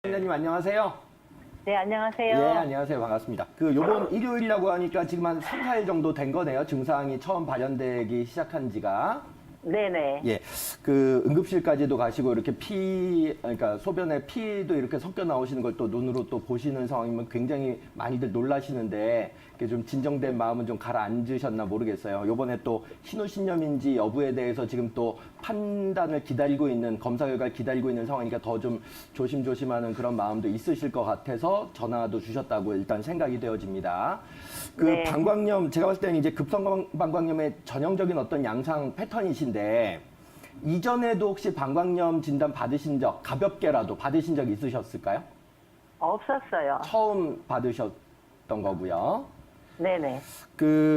원장님 안녕하세요. 네, 안녕하세요. 예, 안녕하세요. 반갑습니다. 요번 일요일이라고 하니까 지금 한 3, 4일 정도 된 거네요. 증상이 처음 발현되기 시작한 지가. 네네. 예. 응급실까지도 가시고 이렇게 그러니까 소변에 피도 이렇게 섞여 나오시는 걸 또 눈으로 또 보시는 상황이면 굉장히 많이들 놀라시는데 이렇게 좀 진정된 마음은 좀 가라앉으셨나 모르겠어요. 요번에 또 신우신염인지 여부에 대해서 지금 또 판단을 기다리고 있는 검사 결과를 기다리고 있는 상황이니까 더 좀 조심조심하는 그런 마음도 있으실 것 같아서 전화도 주셨다고 일단 생각이 되어집니다. 네. 방광염 제가 봤을 때는 이제 급성 방광염의 전형적인 어떤 양상 패턴이신데 이전에도 혹시 방광염 진단 받으신 적 가볍게라도 받으신 적 있으셨을까요? 없었어요. 처음 받으셨던 거고요. 네네.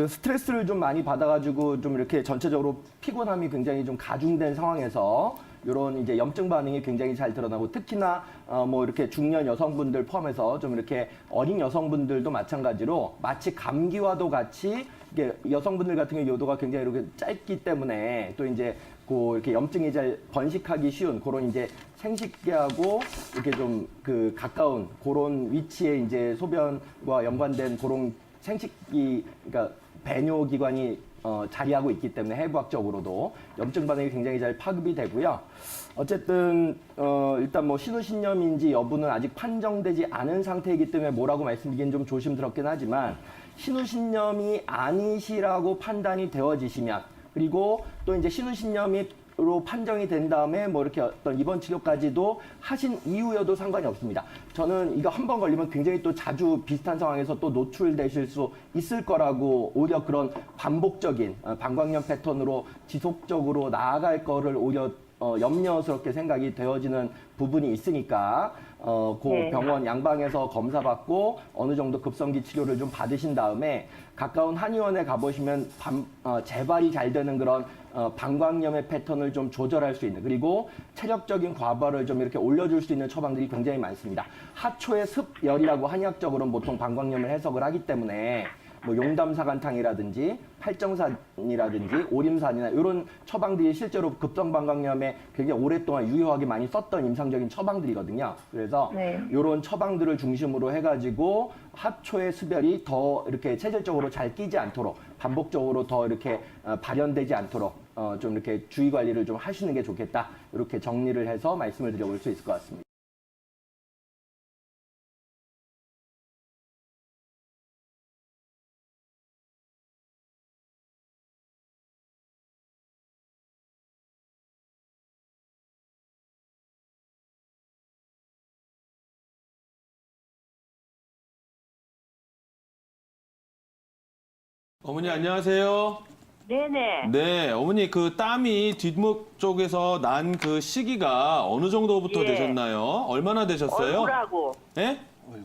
스트레스를 좀 많이 받아가지고 좀 이렇게 전체적으로 피곤함이 굉장히 좀 가중된 상황에서 이런 이제 염증 반응이 굉장히 잘 드러나고 특히나 뭐 이렇게 중년 여성분들 포함해서 좀 이렇게 어린 여성분들도 마찬가지로 마치 감기와도 같이 이게 여성분들 같은 경우 요도가 굉장히 이렇게 짧기 때문에 또 이제 이렇게 염증이 잘 번식하기 쉬운 그런 이제 생식기하고 이렇게 좀 가까운 그런 위치에 이제 소변과 연관된 그런 생식기, 그러니까 배뇨기관이 자리하고 있기 때문에 해부학적으로도 염증 반응이 굉장히 잘 파급이 되고요. 어쨌든 일단 뭐 신우신염인지 여부는 아직 판정되지 않은 상태이기 때문에 뭐라고 말씀드리기는 좀 조심스럽긴 하지만 신우신염이 아니시라고 판단이 되어지시면 그리고 또 이제 신우신염으로 판정이 된 다음에 뭐 이렇게 어떤 입원 치료까지도 하신 이후여도 상관이 없습니다. 저는 이거 한 번 걸리면 굉장히 또 자주 비슷한 상황에서 또 노출되실 수 있을 거라고 오히려 그런 반복적인 방광염 패턴으로 지속적으로 나아갈 거를 오히려 염려스럽게 생각이 되어지는 부분이 있으니까 네. 병원 양방에서 검사받고 어느 정도 급성기 치료를 좀 받으신 다음에 가까운 한의원에 가보시면 재발이 잘 되는 그런 방광염의 패턴을 좀 조절할 수 있는 그리고 체력적인 과부하를 좀 이렇게 올려줄 수 있는 처방들이 굉장히 많습니다. 하초의 습열이라고 한의학적으로는 보통 방광염을 해석을 하기 때문에 뭐 용담사간탕이라든지 팔정산이라든지 오림산이나 이런 처방들이 실제로 급성방광염에 굉장히 오랫동안 유효하게 많이 썼던 임상적인 처방들이거든요. 그래서 네. 이런 처방들을 중심으로 해가지고 하초의 습열이 더 이렇게 체질적으로 잘 끼지 않도록 반복적으로 더 이렇게 발현되지 않도록 좀 이렇게 주의 관리를 좀 하시는 게 좋겠다. 이렇게 정리를 해서 말씀을 드려볼 수 있을 것 같습니다. 어머니 안녕하세요. 네네. 네, 어머니 땀이 뒷목 쪽에서 난 시기가 어느 정도부터 예. 되셨나요? 얼마나 되셨어요? 얼굴하고, 예?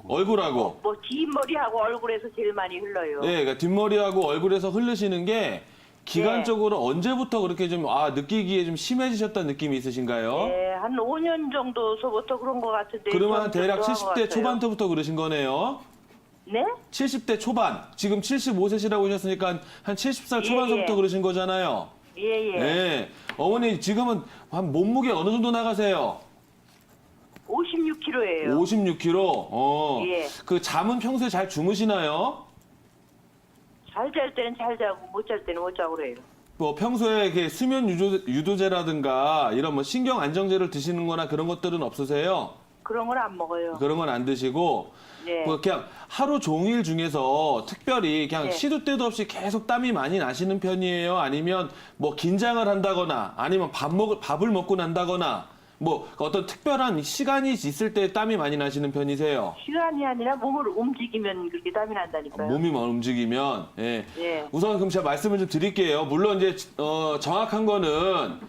얼굴하고. 뭐, 뒷머리하고 얼굴에서 제일 많이 흘러요. 네, 그러니까 뒷머리하고 얼굴에서 흐르시는 게 기간적으로 언제부터 그렇게 좀 느끼기에 좀 심해지셨다는 느낌이 있으신가요? 네, 한 5년 정도서부터 그런 것 같은데. 그러면 좀 대략 더 들어간 것 70대 같아요. 초반부터 그러신 거네요. 네? 70대 초반. 지금 75세시라고 하셨으니까 한 70살 초반서부터 예. 그러신 거잖아요. 예, 예. 네. 어머니 지금은 한 몸무게 어느 정도 나가세요? 56kg예요. 56kg. 예. 잠은 평소에 잘 주무시나요? 잘 잘 때는 잘 자고, 못 잘 때는 못 자고 그래요. 뭐 평소에 이렇게 수면 유도제라든가 이런 뭐 신경 안정제를 드시는 거나 그런 것들은 없으세요? 그런 건 안 먹어요. 그런 건 안 드시고 네. 뭐 그냥 하루 종일 중에서 특별히 그냥 네. 시도 때도 없이 계속 땀이 많이 나시는 편이에요? 아니면 뭐 긴장을 한다거나 아니면 밥을 먹고 난다거나 뭐 어떤 특별한 시간이 있을 때 땀이 많이 나시는 편이세요? 시간이 아니라 몸을 움직이면 그렇게 땀이 난다니까요. 몸이만 움직이면 예. 예. 우선 그럼 제가 말씀을 좀 드릴게요. 물론 이제 정확한 거는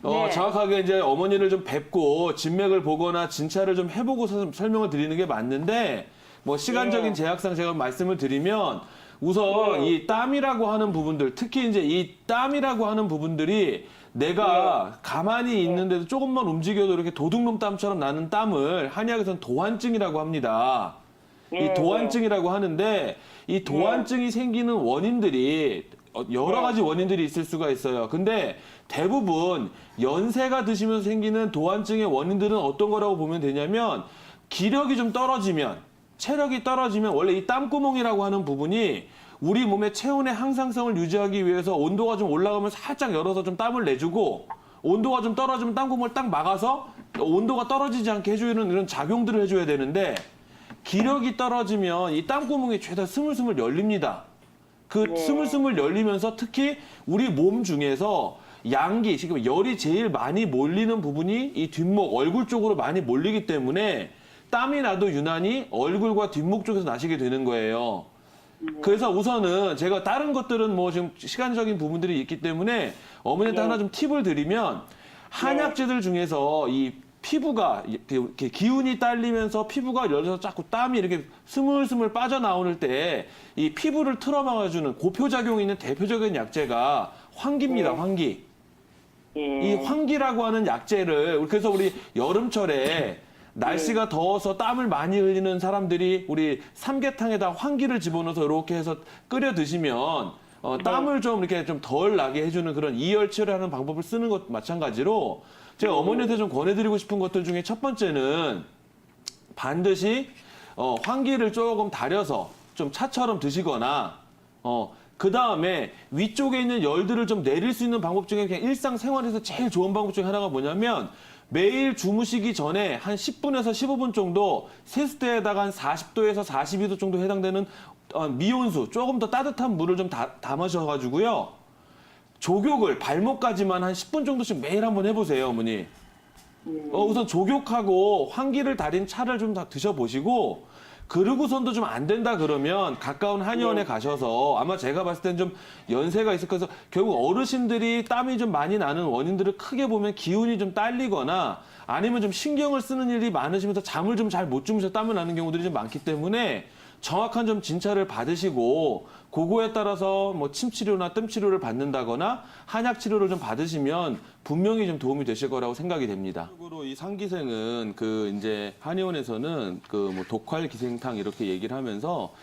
네. 정확하게 이제 어머니를 좀 뵙고 진맥을 보거나 진찰을 좀 해보고 설명을 드리는 게 맞는데 뭐 시간적인 네. 제약상 제가 말씀을 드리면 우선 네. 이 땀이라고 하는 부분들 특히 이제 이 땀이라고 하는 부분들이 내가 가만히 있는데도 조금만 움직여도 이렇게 도둑놈 땀처럼 나는 땀을 한의학에서는 도환증이라고 합니다. 이 예, 도환증이라고 하는데 이 도환증이 생기는 원인들이 여러 가지 원인들이 있을 수가 있어요. 근데 대부분 연세가 드시면서 생기는 도환증의 원인들은 어떤 거라고 보면 되냐면 기력이 좀 떨어지면, 체력이 떨어지면 원래 이 땀구멍이라고 하는 부분이 우리 몸의 체온의 항상성을 유지하기 위해서 온도가 좀 올라가면 살짝 열어서 좀 땀을 내주고, 온도가 좀 떨어지면 땀구멍을 딱 막아서 온도가 떨어지지 않게 해주는 이런 작용들을 해줘야 되는데, 기력이 떨어지면 이 땀구멍이 죄다 스물스물 열립니다. 그 스물스물 열리면서 특히 우리 몸 중에서 양기, 지금 열이 제일 많이 몰리는 부분이 이 뒷목, 얼굴 쪽으로 많이 몰리기 때문에 땀이 나도 유난히 얼굴과 뒷목 쪽에서 나시게 되는 거예요. 그래서 우선은 제가 다른 것들은 뭐 지금 시간적인 부분들이 있기 때문에 어머니한테 하나 좀 팁을 드리면, 한약재들 중에서 이 피부가 이렇게 기운이 딸리면서 피부가 열려서 자꾸 땀이 이렇게 스물스물 빠져나오는 때 이 피부를 틀어막아주는 고표작용이 있는 대표적인 약재가 환기입니다. 환기. 이 환기라고 하는 약재를, 그래서 우리 여름철에 날씨가 더워서 땀을 많이 흘리는 사람들이 우리 삼계탕에다 환기를 집어넣어서 이렇게 해서 끓여 드시면 땀을 좀 이렇게 좀 덜 나게 해주는 그런 이열치열하는 방법을 쓰는 것 마찬가지로, 제가 어머니한테 좀 권해드리고 싶은 것들 중에 첫 번째는 반드시 환기를 조금 달여서 좀 차처럼 드시거나, 그 다음에 위쪽에 있는 열들을 좀 내릴 수 있는 방법 중에 그냥 일상생활에서 제일 좋은 방법 중에 하나가 뭐냐면, 매일 주무시기 전에 한 10분에서 15분 정도 세수대에다가 한 40도에서 42도 정도 해당되는 미온수, 조금 더 따뜻한 물을 좀 담으셔가지고요. 족욕을 발목까지만 한 10분 정도씩 매일 한번 해보세요, 어머니. 우선 족욕하고 환기를 달인 차를 좀 다 드셔보시고, 그러고선도 좀 안 된다 그러면 가까운 한의원에 가셔서, 아마 제가 봤을 땐 좀 연세가 있을 거여서 결국 어르신들이 땀이 좀 많이 나는 원인들을 크게 보면 기운이 좀 딸리거나 아니면 좀 신경을 쓰는 일이 많으시면서 잠을 좀 잘 못 주무셔서 땀을 나는 경우들이 좀 많기 때문에 정확한 좀 진찰을 받으시고, 그거에 따라서 뭐 침 치료나 뜸 치료를 받는다거나 한약 치료를 좀 받으시면 분명히 좀 도움이 되실 거라고 생각이 됩니다. 그리고 이 상기생은 그 이제 한의원에서는 그 뭐 독활 기생탕 이렇게 얘기를 하면서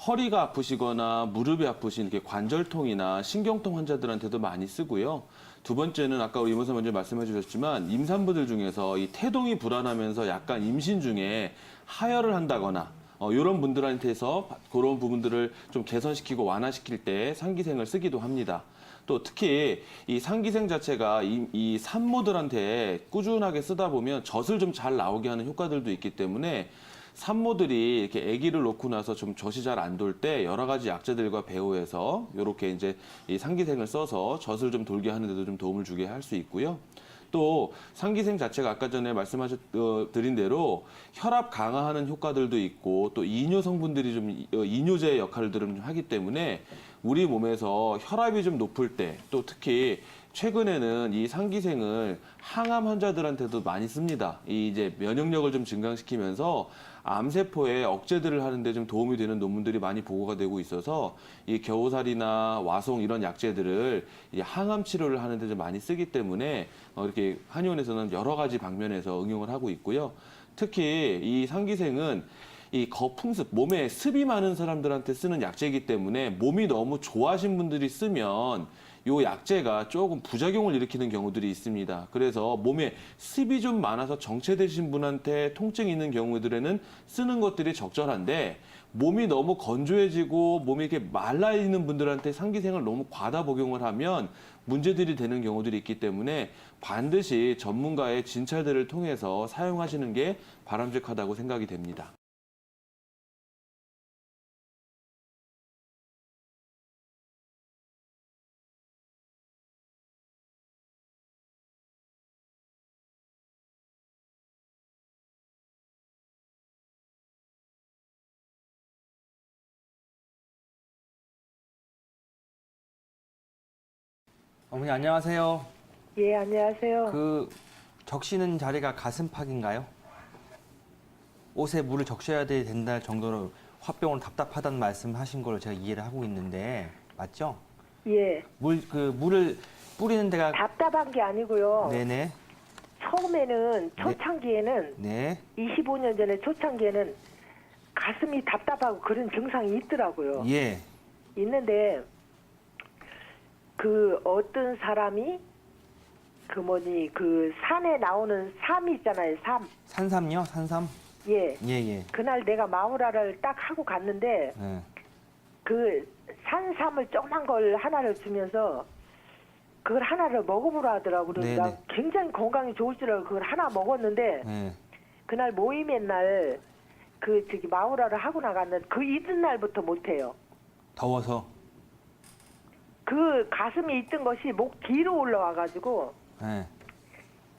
허리가 아프시거나 무릎이 아프신 이렇게 관절통이나 신경통 환자들한테도 많이 쓰고요. 두 번째는 아까 우리 이모사 먼저 말씀해 주셨지만, 임산부들 중에서 이 태동이 불안하면서 약간 임신 중에 하혈을 한다거나 이런 분들한테서 그런 부분들을 좀 개선시키고 완화시킬 때 상기생을 쓰기도 합니다. 또 특히 이 상기생 자체가 이 산모들한테 꾸준하게 쓰다 보면 젖을 좀 잘 나오게 하는 효과들도 있기 때문에, 산모들이 이렇게 아기를 놓고 나서 좀 젖이 잘 안 돌 때 여러 가지 약재들과 배후해서 이렇게 이제 이 상기생을 써서 젖을 좀 돌게 하는 데도 좀 도움을 주게 할 수 있고요. 또 상기생 자체가 아까 전에 말씀드린 대로 혈압 강화하는 효과들도 있고, 또 이뇨 성분들이 좀 이뇨제 역할들을 좀 하기 때문에 우리 몸에서 혈압이 좀 높을 때, 또 특히 최근에는 이 상기생을 항암 환자들한테도 많이 씁니다. 이 이제 면역력을 좀 증강시키면서 암세포에 억제들을 하는데 좀 도움이 되는 논문들이 많이 보고가 되고 있어서, 이 겨우살이나 와송 이런 약재들을 이 항암 치료를 하는데 좀 많이 쓰기 때문에 이렇게 한의원에서는 여러 가지 방면에서 응용을 하고 있고요. 특히 이 상기생은 이 거풍습, 몸에 습이 많은 사람들한테 쓰는 약재이기 때문에 몸이 너무 좋아하신 분들이 쓰면 요 약재가 조금 부작용을 일으키는 경우들이 있습니다. 그래서 몸에 습이 좀 많아서 정체되신 분한테 통증이 있는 경우들에는 쓰는 것들이 적절한데, 몸이 너무 건조해지고 몸이 이렇게 말라 있는 분들한테 상기생을 너무 과다 복용을 하면 문제들이 되는 경우들이 있기 때문에 반드시 전문가의 진찰들을 통해서 사용하시는 게 바람직하다고 생각이 됩니다. 어머니 안녕하세요. 예, 안녕하세요. 그 적시는 자리가 가슴팍인가요? 옷에 물을 적셔야 된다 정도로 화병으로 답답하다는 말씀하신 걸 제가 이해를 하고 있는데 맞죠? 예, 물을 뿌리는 데가 답답한 게 아니고요. 네네 처음에는 초창기에는 네 25년 전에 초창기에는 가슴이 답답하고 그런 증상이 있더라고요. 예. 있는데 그 어떤 사람이 그 산에 나오는 삼 있잖아요. 삼. 산삼요? 산삼? 예. 예. 그날 내가 마우라를 딱 하고 갔는데 예. 그 산삼을 조그만 걸 하나를 주면서 그걸 하나를 먹어보라 하더라고요. 그래서 나 네네. 굉장히 건강에 좋을 줄 알고 그걸 하나 먹었는데 예. 그날 모임의 날 그 저기 마우라를 하고 나갔는데 그 이튿날부터 못해요. 더워서. 그 가슴에 있던 것이 목 뒤로 올라와가지고 예.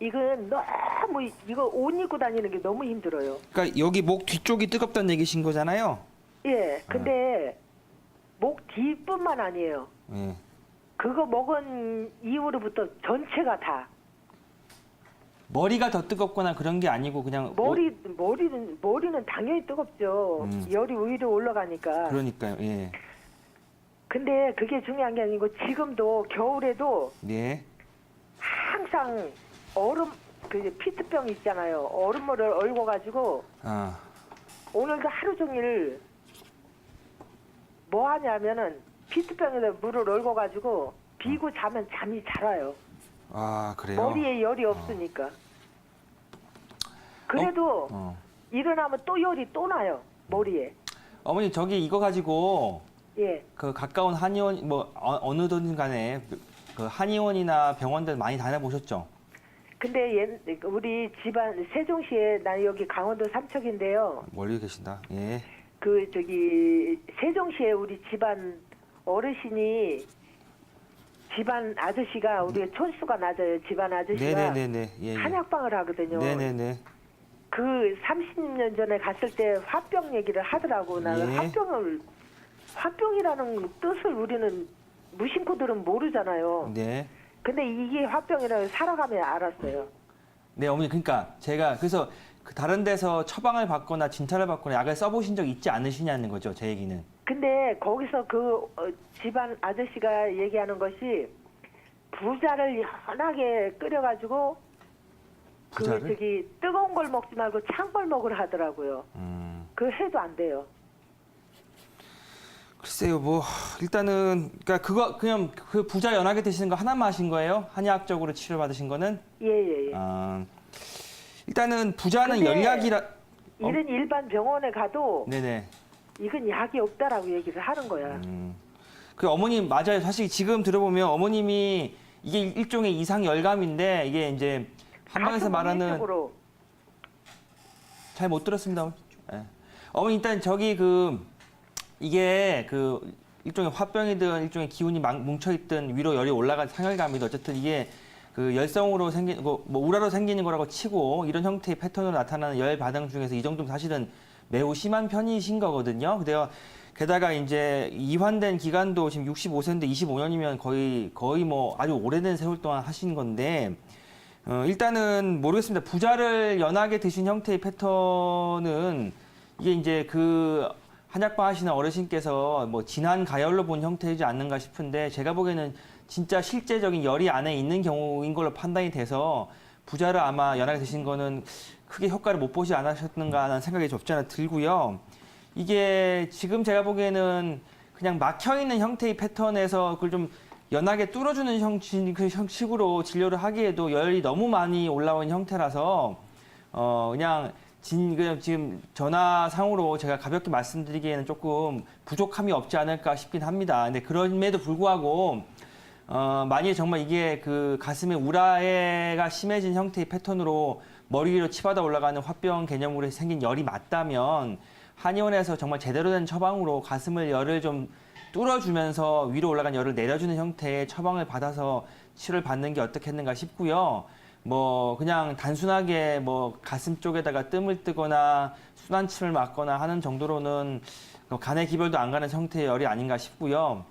이건 너무 이거 옷 입고 다니는 게 너무 힘들어요. 그러니까 여기 목 뒤쪽이 뜨겁다는 얘기신 거잖아요. 예, 근데 목 뒤뿐만 아니에요. 예. 그거 먹은 이후로부터 전체가 다 머리가 더 뜨겁거나 그런 게 아니고 그냥 머리는 당연히 뜨겁죠. 열이 위로 올라가니까. 그러니까요. 예. 근데 그게 중요한 게 아니고 지금도 겨울에도 네. 항상 얼음 그 피트병 있잖아요. 얼음물을 얼고 가지고 아. 오늘도 하루 종일 뭐 하냐면은 피트병에다 물을 얼고 가지고 비고 자면 잠이 잘 와요. 아, 그래요? 머리에 열이 없으니까. 그래도 일어나면 또 열이 또 나요. 머리에. 어머니 저기 이거 가지고 예. 그 가까운 한의원 뭐 어느든 간에 그 한의원이나 병원들 많이 다녀보셨죠? 근데 우리 집안 세종시에 나 여기 강원도 삼척인데요. 멀리 계신다. 예. 그 저기 세종시에 우리 집안 어르신이 집안 아저씨가 우리 촌수가 낮아요. 집안 아저씨가 네네네네. 예. 한약방을 하거든요. 네네네. 그 30년 전에 갔을 때 화병 얘기를 하더라고. 나는 예. 화병이라는 뜻을 우리는 무심코들은 모르잖아요. 네. 근데 이게 화병이라고 살아가며 알았어요. 네, 어머니 그러니까 제가 그래서 그 다른 데서 처방을 받거나 진찰을 받거나 약을 써보신 적 있지 않으시냐는 거죠, 제 얘기는. 근데 거기서 그 집안 아저씨가 얘기하는 것이 부자를 연하게 끓여가지고 부자를? 그 저기 뜨거운 걸 먹지 말고 찬 걸 먹으라 하더라고요. 그 해도 안 돼요. 글쎄요, 뭐 일단은 그러니까 그거 그냥 그 부자 연하게 드시는 거 하나만 하신 거예요? 한의학적으로 치료 받으신 거는? 예예예. 아, 일단은 부자는 근데 열약이라. 이런 일반 병원에 가도 네네. 이건 약이 없다라고 얘기를 하는 거야. 그 어머님 맞아요. 사실 지금 들어보면 어머님이 이게 일종의 이상 열감인데 이게 이제 한방에서 가슴 말하는 위쪽으로. 잘 못 들었습니다. 예. 어머니 일단 저기 그 이게 그 일종의 화병이든 일종의 기운이 뭉쳐있든 위로 열이 올라간 상열감이든 어쨌든 이게 그 열성으로 생긴 뭐 우라로 생기는 거라고 치고 이런 형태의 패턴으로 나타나는 열 반응 중에서 이 정도면 사실은 매우 심한 편이신 거거든요. 근데요. 게다가 이제 이환된 기간도 지금 65세인데 25년이면 거의 뭐 아주 오래된 세월 동안 하신 건데 일단은 모르겠습니다. 부자를 연하게 드신 형태의 패턴은 이게 이제 그 한약방 하시는 어르신께서 뭐 진한 가열로 본 형태이지 않는가 싶은데 제가 보기에는 진짜 실제적인 열이 안에 있는 경우인 걸로 판단이 돼서 부자를 아마 연하게 드신 거는 크게 효과를 못 보지 않으셨는가 하는 생각이 좀 없지 않아 들고요. 이게 지금 제가 보기에는 그냥 막혀있는 형태의 패턴에서 그걸 좀 연하게 뚫어주는 형식으로 진료를 하기에도 열이 너무 많이 올라온 형태라서 그냥 지금 전화상으로 제가 가볍게 말씀드리기에는 조금 부족함이 없지 않을까 싶긴 합니다. 근데 그럼에도 불구하고 만약에 정말 이게 그 가슴에 우라가 심해진 형태의 패턴으로 머리 위로 치받아 올라가는 화병 개념으로 생긴 열이 맞다면 한의원에서 정말 제대로 된 처방으로 가슴을 열을 좀 뚫어주면서 위로 올라간 열을 내려주는 형태의 처방을 받아서 치료를 받는 게 어떻겠는가 싶고요. 뭐 그냥 단순하게 뭐 가슴 쪽에다가 뜸을 뜨거나 순환침을 맞거나 하는 정도로는 간의 기별도 안 가는 형태의 열이 아닌가 싶고요.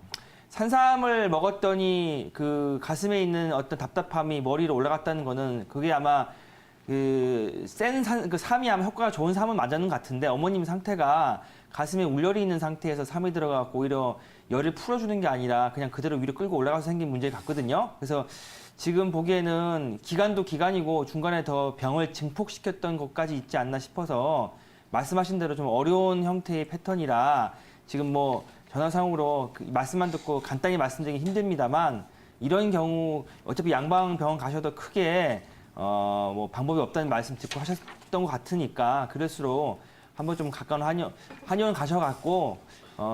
산삼을 먹었더니 그 가슴에 있는 어떤 답답함이 머리로 올라갔다는 거는 그게 아마 그 삼이 아마 효과가 좋은 삼은 맞는 것 같은데 어머님 상태가 가슴에 울열이 있는 상태에서 삼이 들어가고 오히려 열을 풀어주는 게 아니라 그냥 그대로 위로 끌고 올라가서 생긴 문제 같거든요. 그래서 지금 보기에는 기간도 기간이고 중간에 더 병을 증폭시켰던 것까지 있지 않나 싶어서 말씀하신 대로 좀 어려운 형태의 패턴이라 지금 뭐 전화상으로 그 말씀만 듣고 간단히 말씀드리기 힘듭니다만 이런 경우 어차피 양방병원 가셔도 크게 뭐 방법이 없다는 말씀 듣고 하셨던 것 같으니까 그럴수록 한번 좀 가까운 한의원 가셔갖고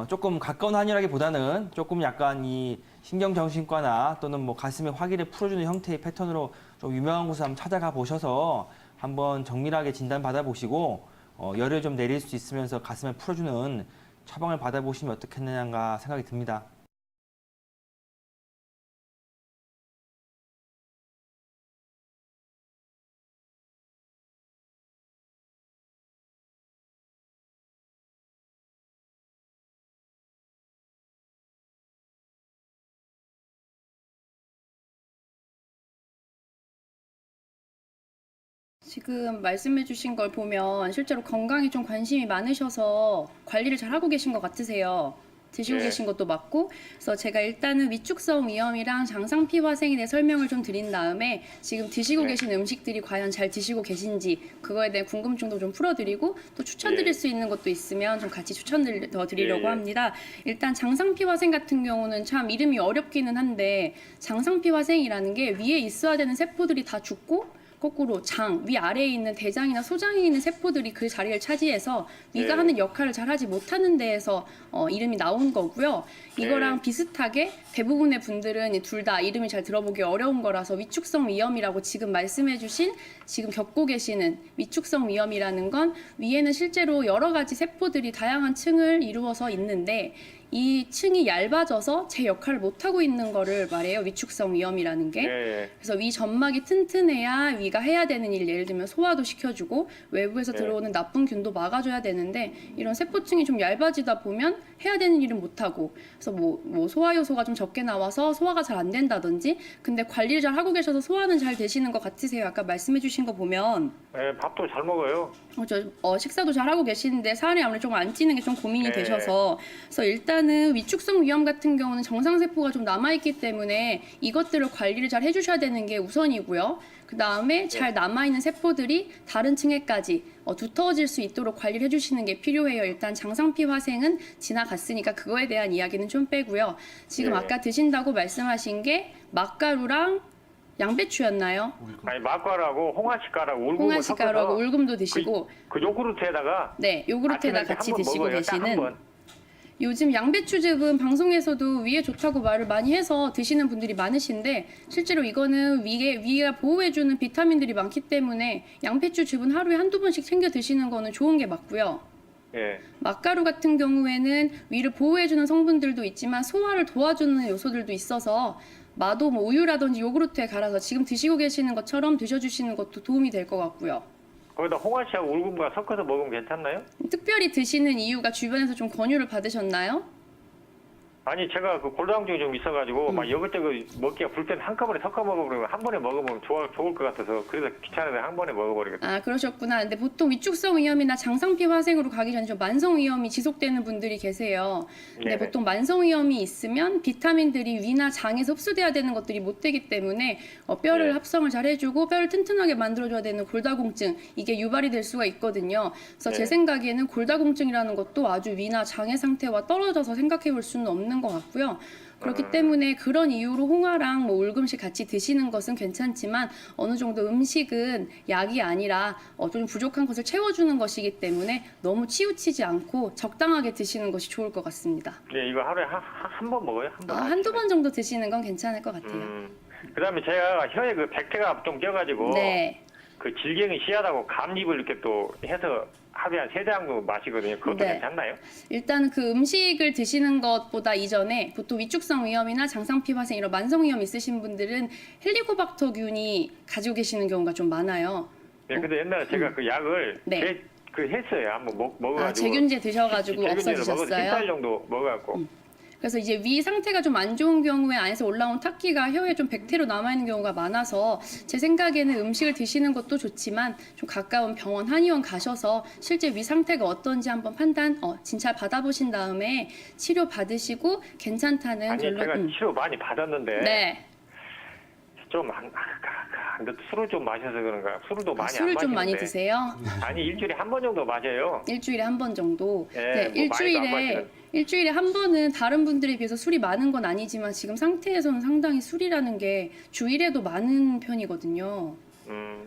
조금 가까운 한의원이라기보다는 조금 약간 이 신경정신과나 또는 뭐 가슴의 화기를 풀어주는 형태의 패턴으로 좀 유명한 곳을 한번 찾아가 보셔서 한번 정밀하게 진단 받아보시고 열을 좀 내릴 수 있으면서 가슴을 풀어주는 처방을 받아보시면 어떻겠느냐 생각이 듭니다. 지금 말씀해 주신 걸 보면 실제로 건강에 좀 관심이 많으셔서 관리를 잘 하고 계신 것 같으세요. 드시고 네. 계신 것도 맞고. 그래서 제가 일단은 위축성 위염이랑 장상피화생에 대해 설명을 좀 드린 다음에 지금 드시고 네. 계신 음식들이 과연 잘 드시고 계신지 그거에 대한 궁금증도 좀 풀어드리고 또 추천드릴 예. 수 있는 것도 있으면 좀 같이 추천을 더 드리려고 예, 예. 합니다. 일단 장상피화생 같은 경우는 참 이름이 어렵기는 한데 장상피화생이라는 게 위에 있어야 되는 세포들이 다 죽고 거꾸로 장, 위아래에 있는 대장이나 소장에 있는 세포들이 그 자리를 차지해서 위가 네. 하는 역할을 잘 하지 못하는 데에서 이름이 나온 거고요. 이거랑 네. 비슷하게 대부분의 분들은 둘 다 이름이 잘 들어보기 어려운 거라서 위축성 위염이라고 지금 말씀해 주신 지금 겪고 계시는 위축성 위염이라는 건 위에는 실제로 여러 가지 세포들이 다양한 층을 이루어서 있는데 이 층이 얇아져서 제 역할을 못하고 있는 거를 말해요. 위축성 위염이라는 게. 예. 그래서 위 점막이 튼튼해야 위가 해야 되는 일, 예를 들면 소화도 시켜주고 외부에서 네. 들어오는 나쁜 균도 막아줘야 되는데 이런 세포층이 좀 얇아지다 보면 해야 되는 일은 못하고 그래서 뭐 소화 요소가 좀 적게 나와서 소화가 잘 안 된다든지 근데 관리를 잘 하고 계셔서 소화는 잘 되시는 것 같으세요. 아까 말씀해 주신 거 보면 예, 밥도 잘 먹어요. 식사도 잘 하고 계시는데 살이 아무래도 좀 안 찌는 게 좀 고민이 네. 되셔서 그래서 일단은 위축성 위염 같은 경우는 정상세포가 좀 남아있기 때문에 이것들을 관리를 잘 해주셔야 되는 게 우선이고요. 그 다음에 잘 남아있는 세포들이 다른 층에까지 두터워질 수 있도록 관리를 해주시는 게 필요해요. 일단 장상피 화생은 지나갔으니까 그거에 대한 이야기는 좀 빼고요. 지금 네. 아까 드신다고 말씀하신 게 막가루랑 양배추였나요? 아니 막과라고 홍화시가라고 울금을 홍화시가루하고 섞어서 울금도 드시고 그 요구르트에다가 네, 요구르트에다 아침에 같이 한번 드시고 먹어요. 딱한 계시는 번. 요즘 양배추즙은 방송에서도 위에 좋다고 말을 많이 해서 드시는 분들이 많으신데 실제로 이거는 위가 보호해주는 비타민들이 많기 때문에 양배추즙은 하루에 한두 번씩 챙겨 드시는 거는 좋은 게 맞고요. 예. 막가루 같은 경우에는 위를 보호해주는 성분들도 있지만 소화를 도와주는 요소들도 있어서 마도 뭐 우유라든지 요구르트에 갈아서 지금 드시고 계시는 것처럼 드셔주시는 것도 도움이 될 것 같고요. 거기다 홍화시하고 울금과 섞어서 먹으면 괜찮나요? 특별히 드시는 이유가 주변에서 좀 권유를 받으셨나요? 아니 제가 그 골다공증이 좀 있어가지고 막 이것저것 먹기가 불편 한꺼번에 섞어 먹어버리면 한 번에 먹으면 좋을 것 같아서 그래서 귀찮아서 한 번에 먹어버리거든요. 아, 그러셨구나. 근데 보통 위축성 위염이나 장상피 화생으로 가기 전에 좀 만성 위염이 지속되는 분들이 계세요. 근데 네네. 보통 만성 위염이 있으면 비타민들이 위나 장에서 흡수돼야 되는 것들이 못 되기 때문에 뼈를 네. 합성을 잘 해주고 뼈를 튼튼하게 만들어줘야 되는 골다공증 이게 유발이 될 수가 있거든요. 그래서 제 네. 생각에는 골다공증이라는 것도 아주 위나 장의 상태와 떨어져서 생각해 볼 수는 없는 것 같고요. 그렇기 때문에 그런 이유로 홍화랑 뭐 울금식 같이 드시는 것은 괜찮지만 어느 정도 음식은 약이 아니라 좀 부족한 것을 채워주는 것이기 때문에 너무 치우치지 않고 적당하게 드시는 것이 좋을 것 같습니다. 예, 이거 하루에 한 번 먹어요? 한 번? 한두 번 정도 드시는 건 괜찮을 것 같아요. 그다음에 제가 혀에 그 백태가 좀 껴가지고 네. 그 질경이 심하다고 감립을 이렇게 또 해서 하루에 한 3장 정도 마시거든요. 그것도 네. 괜찮나요? 일단 그 음식을 드시는 것보다 이전에 보통 위축성 위염이나 장상피 화생 이런 만성 위염 있으신 분들은 헬리코박터균이 가지고 계시는 경우가 좀 많아요. 예, 근데 옛날에 제가 그 약을 네. 했어요. 한번 먹어가지고. 아, 제균제 드셔가지고 제균제를 먹어서 없어지셨어요? 10달 정도 먹어갖고. 그래서 이제 위 상태가 좀 안 좋은 경우에 안에서 올라온 탁기가 혀에 좀 백태로 남아있는 경우가 많아서 제 생각에는 음식을 드시는 것도 좋지만 좀 가까운 병원, 한의원 가셔서 실제 위 상태가 어떤지 한번 판단, 진찰 받아보신 다음에 치료 받으시고 괜찮다는 아니, 제가 결론. 치료 많이 받았는데. 네. 좀 술을 좀 마셔서 그런가. 술을 또 많이 술을 안 좀 많이 마시는데. 드세요? 아니, 일주일에 한 번 정도 마셔요. 일주일에 한 번 정도. 예, 네, 뭐 많이도 안 마시는. 일주일에 한 번은 다른 분들에 비해서 술이 많은 건 아니지만 지금 상태에서는 상당히 술이라는 게 주일에도 많은 편이거든요.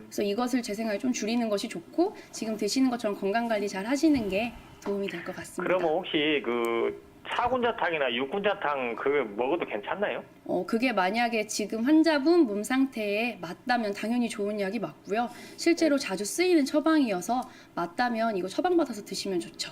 그래서 이것을 제 생각에 좀 줄이는 것이 좋고 지금 드시는 것처럼 건강 관리 잘 하시는 게 도움이 될 것 같습니다. 그러면 혹시 그 사군자탕이나 육군자탕 그거 먹어도 괜찮나요? 그게 만약에 지금 환자분 몸 상태에 맞다면 당연히 좋은 약이 맞고요. 실제로 자주 쓰이는 처방이어서 맞다면 이거 처방받아서 드시면 좋죠.